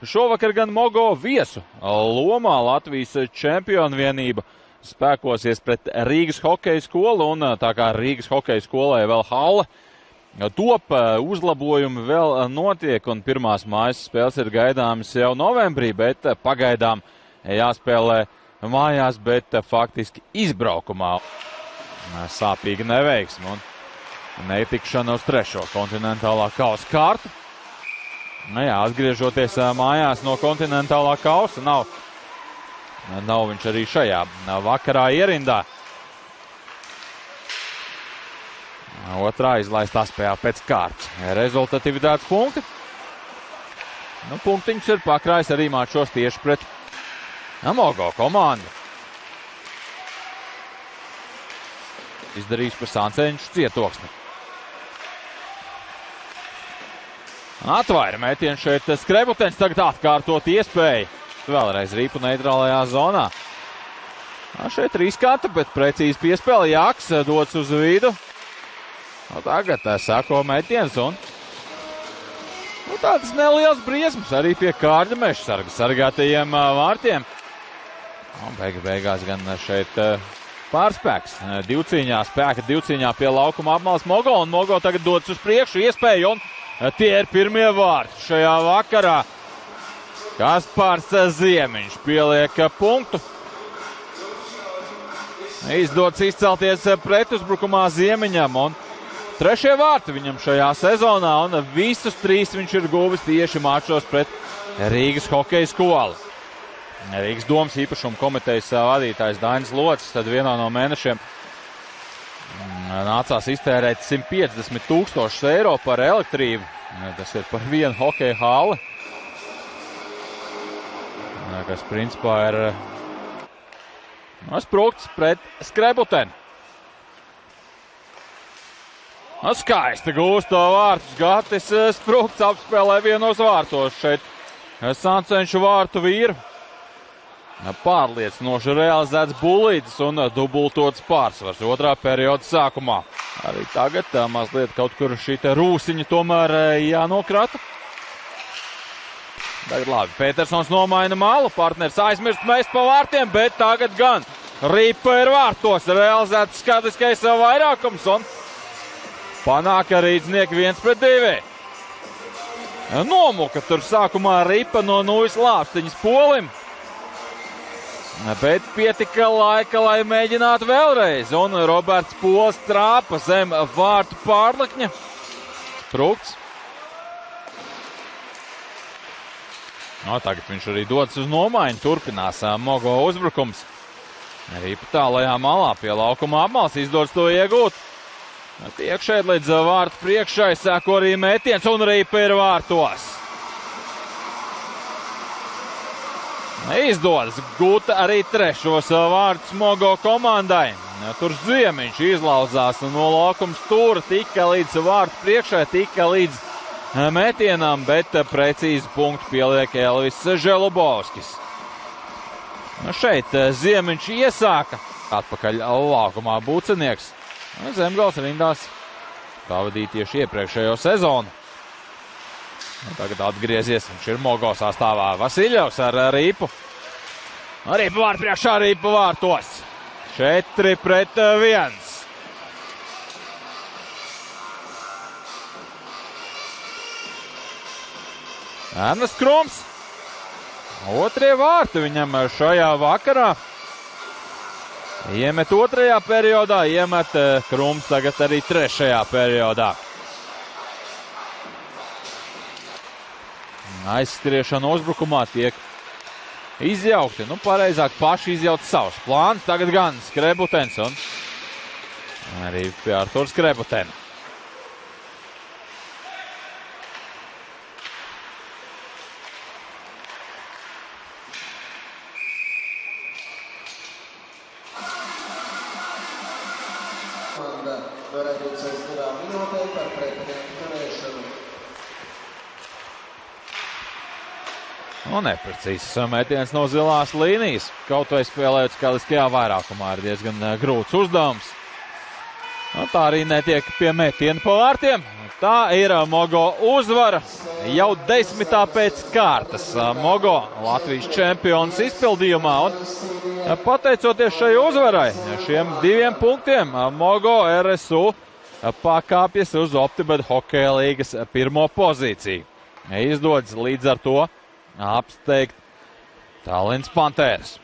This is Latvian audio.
Šovakar gan Mogo viesu lomā Latvijas čempionu vienība spēkosies pret Rīgas hokeja skolu, un tā kā Rīgas hokeja skolai vēl hale top, uzlabojumi vēl notiek, un pirmās mājas spēles ir gaidāmas jau novembrī, bet pagaidām jāspēlē mājās, bet faktiski izbraukumā. Sāpīga neveiksme un netikšana uz 3. kontinentālā kausa kārtu. Atgriežoties mājās no kontinentālā kausa, nav viņš arī šajā vakarā ierindā. Otrā izlaistā spēlē pēc kārtas. Rezultativitātes punkti. Punktiņus ir pakrājis arī mačos tieši pret Mogo komandu. Izdarījis par Sancenšu cietoksni. Atvaira metiens šeit Skrebutens, tagad atkārtot iespēju. Vēlreiz Rīpu neitrālajā zonā. Šeit riskanta, bet precīzi piespēle. Jaks dots uz vidu. Tagad sako metiens un tāds neliels briesmas arī pie Kārļa meža sargātajiem vārtiem. Beigās gan šeit pārspēks spēka divcīņā pie laukuma apmalas Mogo, un Mogo tagad dodas uz priekšu iespēju, un tie ir pirmie vārti šajā vakarā. Kaspars Ziemiņš pieliek punktu. Izdodas izcelties pretuzbrukumā Ziemiņam, un 3. vārti viņam šajā sezonā, un visus 3 viņš ir guvis tieši mačos pret Rīgas hokeja skolu. Rīgas domas īpašuma komitejas vadītājs Dainis Locis tad vienā no mēnešiem nācās iztērēt 150 000 eiro par elektrību. Tas ir par vienu hokeja hali, kas principā ir sprukts pret Skrebutenu. Skaisti gūsto vārtus. Gatis Sprukts apspēlē vienos vārtos šeit Sancenšu vārtu vīru. Pārliecinoši realizēts bulītis un dubultots pārsvars otrā perioda sākumā. Arī tagad mazliet kaut kur šī rūsiņa tomēr jānokrata. Tagad labi, Petersons nomaina malu, partners aizmirst mest pa vārtiem, bet tagad gan Rīpa ir vārtos, realizēts skatiskais vairākums un panāk Rīdznieki 1-2. Nomuka tur sākumā Rīpa no nūjas lāpstiņas polim. Bet pietika laika, lai mēģinātu vēlreiz. Un Roberts Pols trāpa zem vārtu pārlikņa. Sprukts. Tagad viņš arī dodas uz nomaiņu. Turpinās Mogo uzbrukums. Rīpa tālajā malā pie laukuma apmals izdodas to iegūt. Tiek šeit līdz vārtu priekšai, sēko arī metiens un Rīpa ir vārtos. Izdodas gūt arī 3. vārtus Mogo komandai. Tur Ziemiņš izlauzās no laukuma stūra, tika līdz vārtu priekšai, tika līdz metienam, bet precīzi punktu pieliek Elvis Želubovskis. Šeit Ziemiņš iesāka. Atpakaļ laukumā Bucenieks. Zemgals rindās pavadīja tieši iepriekšējo sezonu. Tagad atgriezies, viņš ir Mogo sastāvā. Vasiļovs ar Rīpu. Rīpa vārtu priekšā, Rīpa vārtos. 4-1. Ernests Krums. 2. vārti viņam šajā vakarā. Iemet 2. periodā, iemet Krums tagad arī 3. periodā. Aizskriešana uzbrukumā tiek izjaukti. Pareizāk paši izjaukt savus plānus. Tagad gan Skrebutens un arī pie Artūra Skrebutena. Neprecīzs metiens no zilās līnijas. Kaut vai spēlējot skaliskajā vairākumā ir diezgan grūts uzdevums. Tā arī netiek pie metiena pa vārtiem. Tā ir Mogo uzvara jau 10. pēc kārtas. Mogo Latvijas čempions izpildījumā un pateicoties šai uzvarai, šiem 2 punktiem, Mogo RSU pakāpjas uz Optibet hokeja līgas 1. pozīciju. Izdodas līdz ar to apsteigt Tallinas Panthēras.